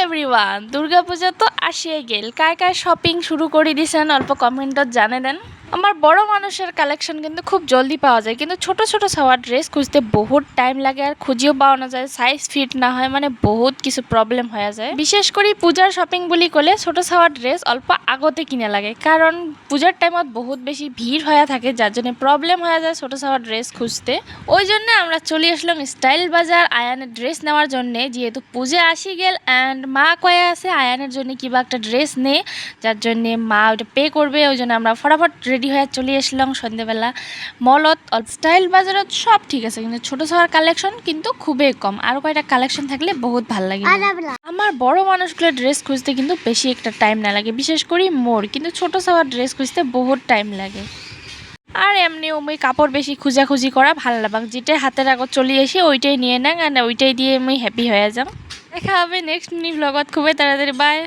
Everyone, Durga Puja তো আসিয়ে গেল। কার কার shopping শুরু করে দিয়েছেন অল্প কমেন্টত জানে দেন। আমার বড় মানুষের কালেকশন কিন্তু খুব জলদি পাওয়া যায়, কিন্তু ছোট ছোট ছাওয়ার ড্রেস খুঁজতে বহুত টাইম লাগে আর খুঁজেও পাওয়া না যায়, সাইজ ফিট না হয়, মানে বহুত কিছু প্রবলেম হয়ে যায়। বিশেষ করে পূজার শপিং বুলি ক'লে ছোট ছাওয়ার ড্রেস অল্প আগতে কিনা লাগে, কারণ পূজার টাইমত বহুত বেশি ভিড় হয়ে থাকে, যার জন্য প্রবলেম হয়ে যায় ছোট ছাওয়ার ড্রেস খুঁজতে। ওই জন্য আমরা চলে আসলাম স্টাইল বাজার আয়ানের ড্রেস নেওয়ার জন্য, যেহেতু পূজা আসি গেল অ্যান্ড মা কয়ে আছে আয়ানের জন্য কিবা একটা ড্রেস নে, যার জন্য মা ওইটা পে করবে। ওই জন্য আমরা ফটাফট রেডি হয়ে চলে আসলাম সন্ধ্যেবেলা মলত। স্টাইল বাজারত সব ঠিক আছে, কিন্তু ছোট ছাওয়ার কালেকশন কিন্তু খুবই কম। আরও কয়েকটা কালেকশন থাকলে বহুত ভাল লাগে। আমার বড় মানুষগুলোর ড্রেস খুঁজতে কিন্তু বেশি একটা টাইম না লাগে, বিশেষ করে মোর কিন্তু ছোট ছাওয়ার ড্রেস খুঁজতে বহুত টাইম লাগে। আর এমনি ওই কাপড় বেশি খুঁজাখুঁজি করা ভাল লাগাক, যেটা হাতের আগত চলে এসে ওইটাই নিয়ে নেন আর ওইটাই দিয়ে আমি হ্যাপি হয়ে যাম। দেখা হবে নেক্সট মিনি ভ্লগত খুবই তাড়াতাড়ি। বাই।